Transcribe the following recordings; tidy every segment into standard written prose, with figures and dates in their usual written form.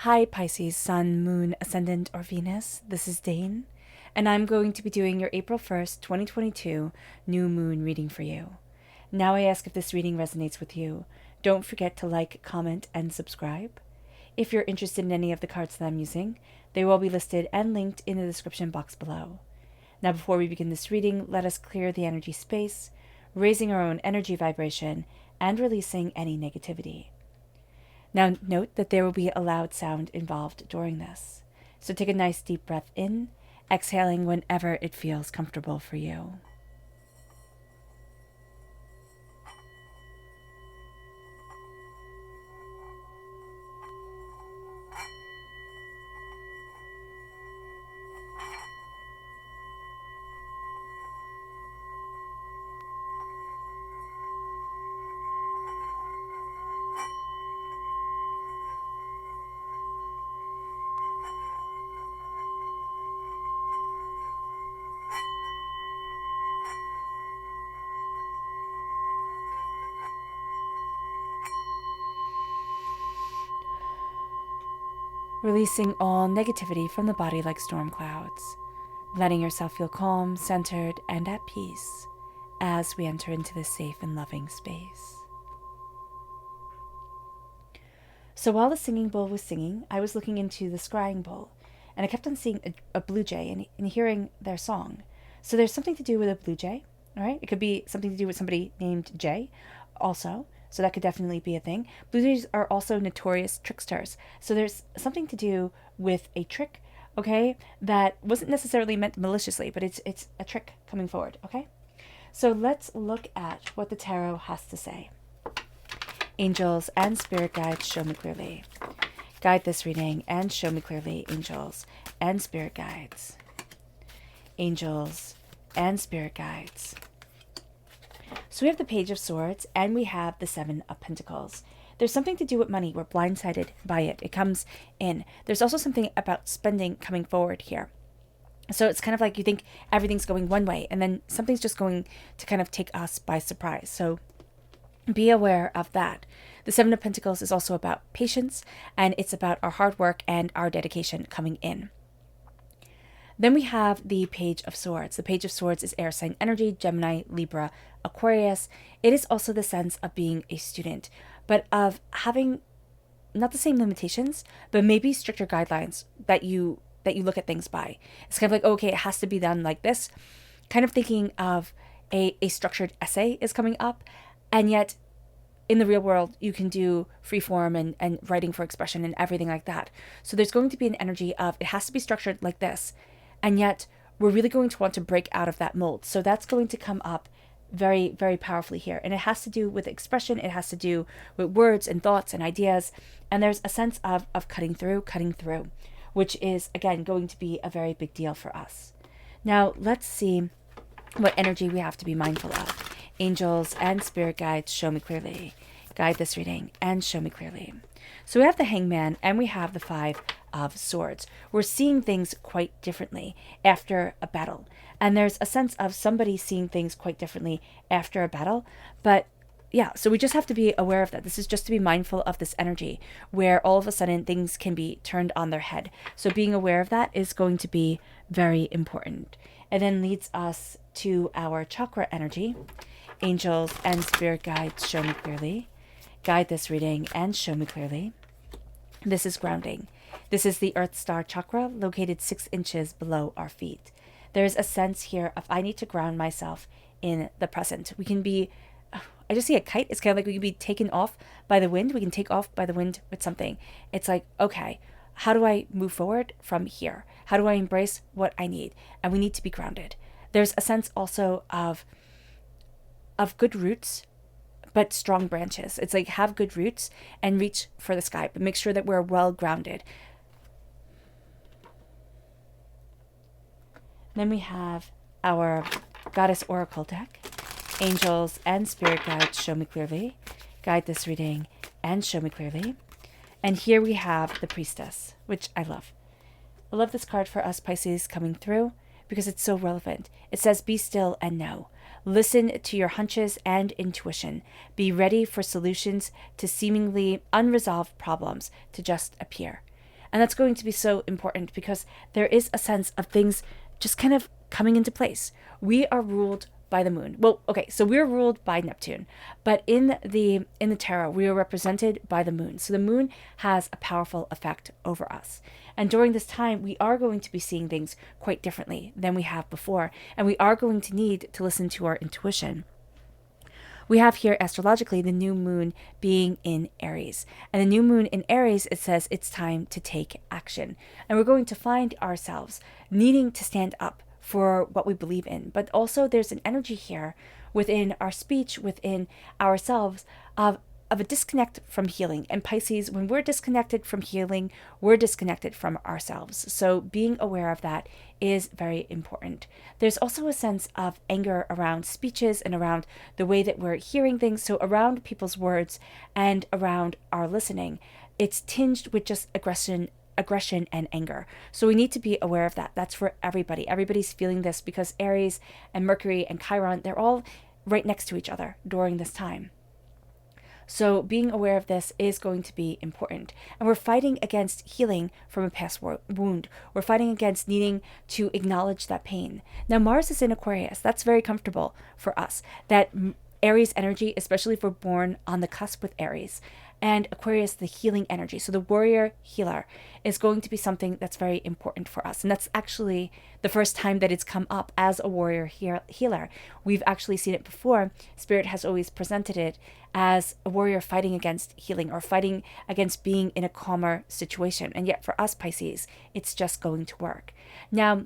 Hi Pisces, Sun, Moon, Ascendant, or Venus. This is Dane, and I'm going to be doing your April 1st, 2022 new moon reading for you. Now I ask if this reading resonates with you. Don't forget to like, comment, and subscribe. If you're interested in any of the cards that I'm using, they will be listed and linked in the description box below. Now before we begin this reading, let us clear the energy space, raising our own energy vibration and releasing any negativity. Now note that there will be a loud sound involved during this. So take a nice deep breath in, exhaling whenever it feels comfortable for you. Releasing all negativity from the body like storm clouds, letting yourself feel calm, centered, and at peace as we enter into this safe and loving space. So while the singing bowl was singing, I was looking into the scrying bowl, and I kept on seeing a blue jay and hearing their song. So there's something to do with a blue jay, all right? It could be something to do with somebody named Jay also. So that could definitely be a thing. Blue jays are also notorious tricksters. So there's something to do with a trick, okay, that wasn't necessarily meant maliciously, but it's a trick coming forward, okay? So let's look at what the tarot has to say. Angels and spirit guides, show me clearly. Guide this reading and show me clearly, angels and spirit guides. Angels and spirit guides. So we have the Page of Swords, and we have the Seven of Pentacles. There's something to do with money. We're blindsided by it. It comes in. There's also something about spending coming forward here. So it's kind of like you think everything's going one way, and then something's just going to kind of take us by surprise. So be aware of that. The Seven of Pentacles is also about patience, and it's about our hard work and our dedication coming in. Then we have the Page of Swords. The Page of Swords is air sign energy, Gemini, Libra, Aquarius. It is also the sense of being a student, but of having not the same limitations, but maybe stricter guidelines that you look at things by. It's kind of like, okay, it has to be done like this. Kind of thinking of a structured essay is coming up, and yet in the real world, you can do free form and writing for expression and everything like that. So there's going to be an energy of it has to be structured like this. And yet, we're really going to want to break out of that mold. So that's going to come up very, very powerfully here. And it has to do with expression. It has to do with words and thoughts and ideas. And there's a sense of cutting through, which is, again, going to be a very big deal for us. Now, let's see what energy we have to be mindful of. Angels and spirit guides, show me clearly. Guide this reading and show me clearly. So we have the Hangman and we have the Five of Swords. We're seeing things quite differently after a battle. And there's a sense of somebody seeing things quite differently after a battle. But yeah, so we just have to be aware of that. This is just to be mindful of this energy where all of a sudden things can be turned on their head. So being aware of that is going to be very important. And then leads us to our chakra energy. Angels and spirit guides, show me clearly. Guide this reading and show me clearly. This is grounding. This is the Earth Star chakra located 6 inches below our feet. There's a sense here of I need to ground myself in the present. We can be, I just see a kite. It's kind of like we can be taken off by the wind. We can take off by the wind with something. It's like, okay, how do I move forward from here? How do I embrace what I need? And we need to be grounded. There's a sense also of good roots, but strong branches. It's like have good roots and reach for the sky, but make sure that we're well grounded. Then we have our Goddess Oracle deck. Angels and spirit guides, show me clearly. Guide this reading and show me clearly. And here we have the Priestess, which I love. I love this card for us Pisces coming through because it's so relevant. It says, be still and know. Listen to your hunches and intuition. Be ready for solutions to seemingly unresolved problems to just appear. And that's going to be so important because there is a sense of things just kind of coming into place. We are ruled by the moon. Well, okay, so we're ruled by Neptune, but in the tarot, we are represented by the moon. So the moon has a powerful effect over us. And during this time, we are going to be seeing things quite differently than we have before, and we are going to need to listen to our intuition. We have here astrologically the new moon being in Aries. And the new moon in Aries, it says it's time to take action. And we're going to find ourselves needing to stand up for what we believe in. But also there's an energy here within our speech, within ourselves, of a disconnect from healing. And Pisces, when we're disconnected from healing, we're disconnected from ourselves. So being aware of that is very important. There's also a sense of anger around speeches and around the way that we're hearing things. So around people's words and around our listening, it's tinged with just aggression and anger. So we need to be aware of that. That's for everybody. Everybody's feeling this because Aries and Mercury and Chiron, they're all right next to each other during this time. So being aware of this is going to be important. And we're fighting against healing from a past wound. We're fighting against needing to acknowledge that pain. Now, Mars is in Aquarius. That's very comfortable for us. That Aries energy, especially if we're born on the cusp with Aries. And Aquarius, the healing energy. So the warrior healer is going to be something that's very important for us. And that's actually the first time that it's come up as a warrior healer. We've actually seen it before. Spirit has always presented it as a warrior fighting against healing or fighting against being in a calmer situation. And yet for us Pisces, it's just going to work. Now,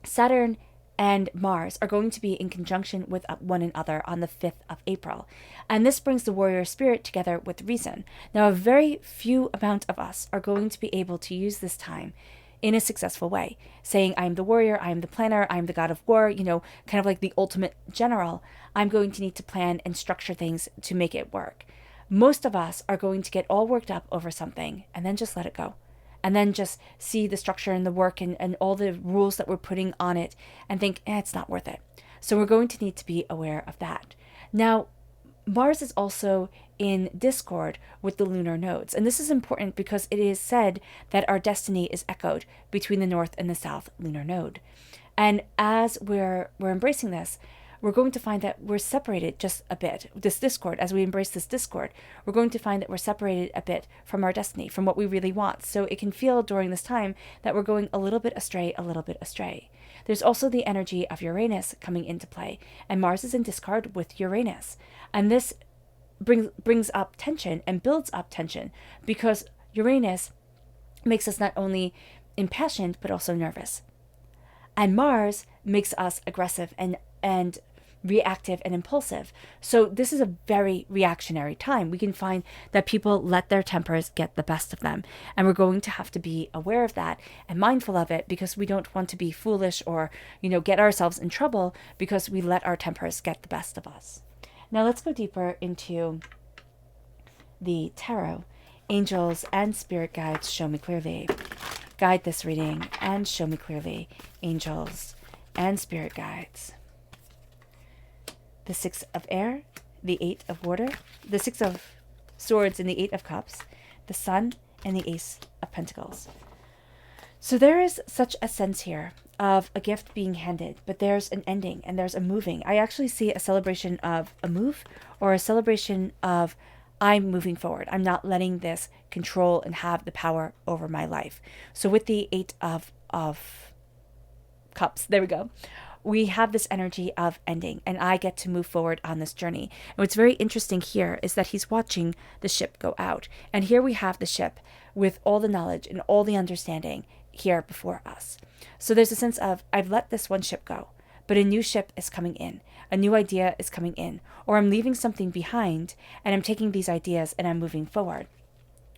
Saturn and Mars are going to be in conjunction with one another on the 5th of April. And this brings the warrior spirit together with reason. Now, a very few amount of us are going to be able to use this time in a successful way, saying, I am the warrior, I am the planner, I am the god of war, kind of like the ultimate general. I'm going to need to plan and structure things to make it work. Most of us are going to get all worked up over something and then just let it go. And then just see the structure and the work and all the rules that we're putting on it and think, it's not worth it. So we're going to need to be aware of that. Now, Mars is also in discord with the lunar nodes. And this is important because it is said that our destiny is echoed between the north and the south lunar node. And as we're embracing this, we're going to find that we're separated just a bit. This discord, as we embrace this discord, we're going to find that we're separated a bit from our destiny, from what we really want. So it can feel during this time that we're going a little bit astray. There's also the energy of Uranus coming into play, and Mars is in discard with Uranus. And this brings up tension and builds up tension because Uranus makes us not only impassioned, but also nervous. And Mars makes us aggressive and reactive and impulsive. So this is a very reactionary time. We can find that people let their tempers get the best of them. And we're going to have to be aware of that and mindful of it because we don't want to be foolish or, get ourselves in trouble because we let our tempers get the best of us. Now let's go deeper into the tarot. Angels and spirit guides, show me clearly. Guide this reading and show me clearly. Angels and spirit guides. The 6 of air, the 8 of water, the 6 of swords and the 8 of cups, the sun and the ace of pentacles. So there is such a sense here of a gift being handed, but there's an ending and there's a moving. I actually see a celebration of a move or a celebration of I'm moving forward. I'm not letting this control and have the power over my life. So with the 8 of cups, there we go. We have this energy of ending, and I get to move forward on this journey. And what's very interesting here is that he's watching the ship go out. And here we have the ship with all the knowledge and all the understanding here before us. So there's a sense of, I've let this one ship go, but a new ship is coming in. A new idea is coming in. Or I'm leaving something behind, and I'm taking these ideas and I'm moving forward,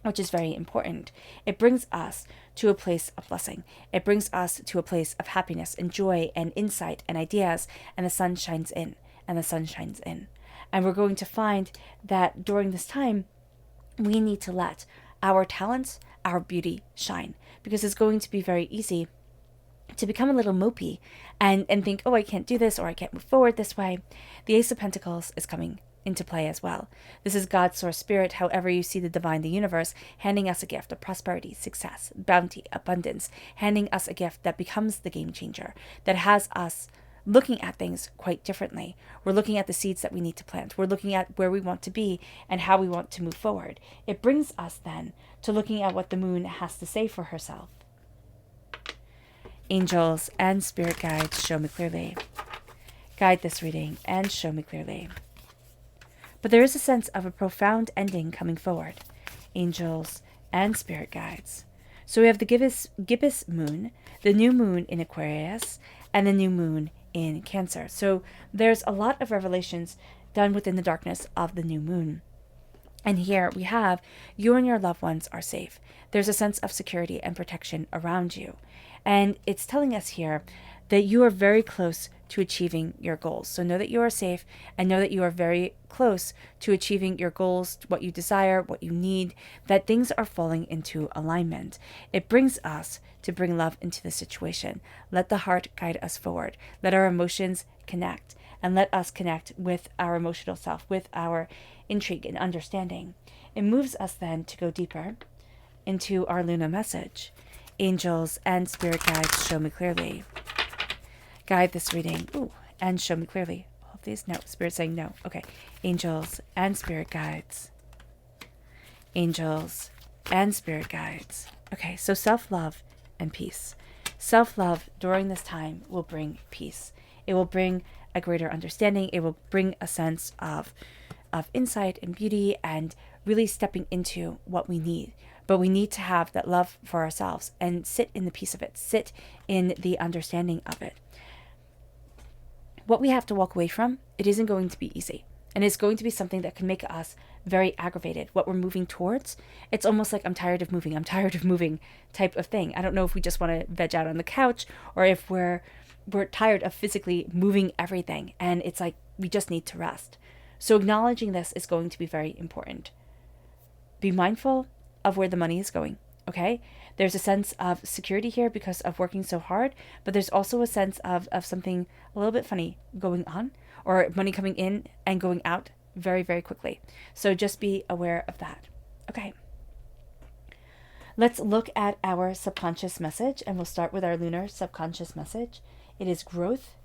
which is very important. It brings us to a place of blessing. It brings us to a place of happiness and joy and insight and ideas, and the sun shines in, and the sun shines in. And we're going to find that during this time, we need to let our talents, our beauty shine, because it's going to be very easy to become a little mopey and think, I can't do this or I can't move forward this way. The Ace of Pentacles is coming into play as well. This is God's source spirit, however you see the divine, the universe, handing us a gift of prosperity, success, bounty, abundance, handing us a gift that becomes the game changer, that has us looking at things quite differently. We're looking at the seeds that we need to plant. We're looking at where we want to be and how we want to move forward. It brings us then to looking at what the moon has to say for herself. Angels and spirit guides, show me clearly. Guide this reading and show me clearly. But there is a sense of a profound ending coming forward. Angels and spirit guides. So we have the gibbous moon, the new moon in Aquarius, and the new moon in Cancer. So there's a lot of revelations done within the darkness of the new moon. And here we have you and your loved ones are safe. There's a sense of security and protection around you. And it's telling us here that you are very close to achieving your goals. So know that you are safe and know that you are very close to achieving your goals, what you desire, what you need, that things are falling into alignment. It brings us to bring love into the situation. Let the heart guide us forward. Let our emotions connect, and let us connect with our emotional self, with our intrigue and understanding. It moves us then to go deeper into our Luna message. Angels and spirit guides, show me clearly. Guide this reading. Ooh, and show me clearly. All of these? No. Spirit saying no. Okay. Angels and spirit guides. Angels and spirit guides. Okay, so self-love and peace. Self-love during this time will bring peace. It will bring a greater understanding. It will bring a sense of insight and beauty and really stepping into what we need. But we need to have that love for ourselves and sit in the peace of it. Sit in the understanding of it. What we have to walk away from, it isn't going to be easy. And it's going to be something that can make us very aggravated. What we're moving towards, it's almost like I'm tired of moving type of thing. I don't know if we just want to veg out on the couch or if we're tired of physically moving everything. And it's like we just need to rest. So acknowledging this is going to be very important. Be mindful of where the money is going, okay? There's a sense of security here because of working so hard, but there's also a sense of something a little bit funny going on, or money coming in and going out very, very quickly. So just be aware of that. Okay. Let's look at our subconscious message, and we'll start with our lunar subconscious message. It is growth,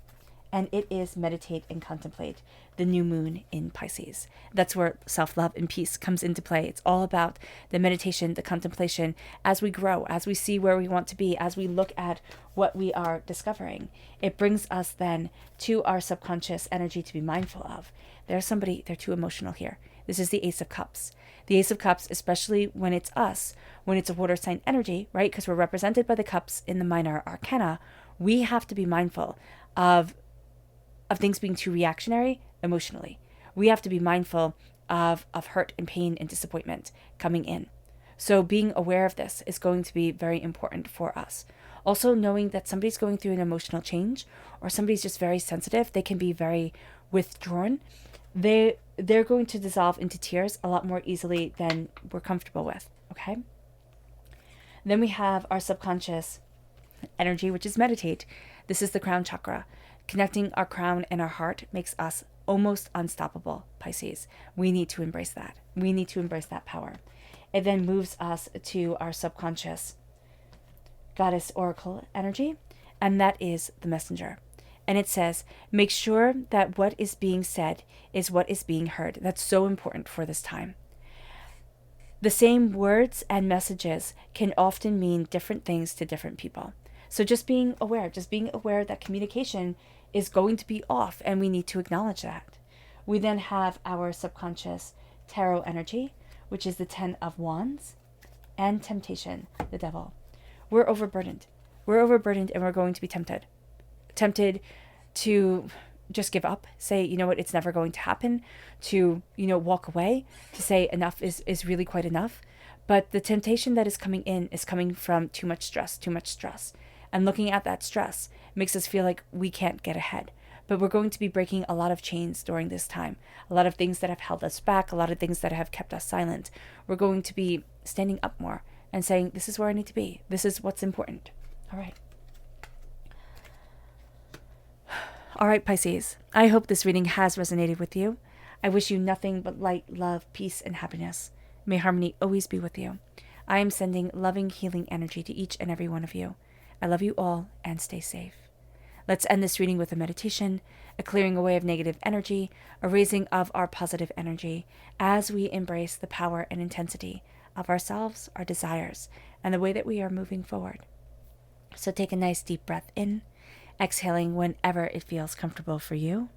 and it is meditate and contemplate, the new moon in Pisces. That's where self-love and peace comes into play. It's all about the meditation, the contemplation, as we grow, as we see where we want to be, as we look at what we are discovering. It brings us then to our subconscious energy to be mindful of. They're too emotional here. This is the Ace of Cups. The Ace of Cups, especially when it's us, when it's a water sign energy, right? Because we're represented by the cups in the minor arcana, we have to be mindful of things being too reactionary emotionally. We have to be mindful of hurt and pain and disappointment coming in. So being aware of this is going to be very important for us. Also knowing that somebody's going through an emotional change or somebody's just very sensitive, they can be very withdrawn. They're going to dissolve into tears a lot more easily than we're comfortable with, okay? Then we have our subconscious energy, which is meditate. This is the crown chakra. Connecting our crown and our heart makes us almost unstoppable, Pisces. We need to embrace that. We need to embrace that power. It then moves us to our subconscious goddess oracle energy, and that is the messenger. And it says, make sure that what is being said is what is being heard. That's so important for this time. The same words and messages can often mean different things to different people. So just being aware that communication is going to be off, and we need to acknowledge that. We then have our subconscious tarot energy, which is the 10 of Wands, and temptation, the devil. We're overburdened. And we're going to be tempted to just give up, say, you know what, it's never going to happen, to, walk away, to say enough is really quite enough. But the temptation that is coming in is coming from too much stress. And looking at that stress makes us feel like we can't get ahead. But we're going to be breaking a lot of chains during this time. A lot of things that have held us back, a lot of things that have kept us silent. We're going to be standing up more and saying, this is where I need to be. This is what's important. All right. All right, Pisces. I hope this reading has resonated with you. I wish you nothing but light, love, peace, and happiness. May harmony always be with you. I am sending loving, healing energy to each and every one of you. I love you all, and stay safe. Let's end this reading with a meditation, a clearing away of negative energy, a raising of our positive energy as we embrace the power and intensity of ourselves, our desires, and the way that we are moving forward. So take a nice deep breath in, exhaling whenever it feels comfortable for you.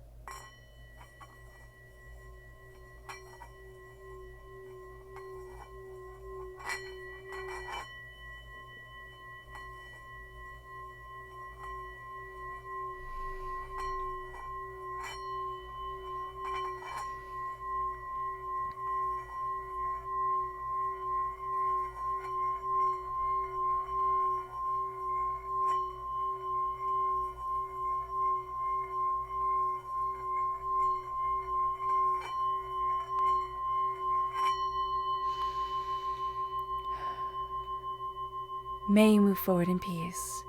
May you move forward in peace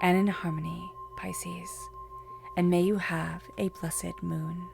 and in harmony, Pisces, and may you have a blessed moon.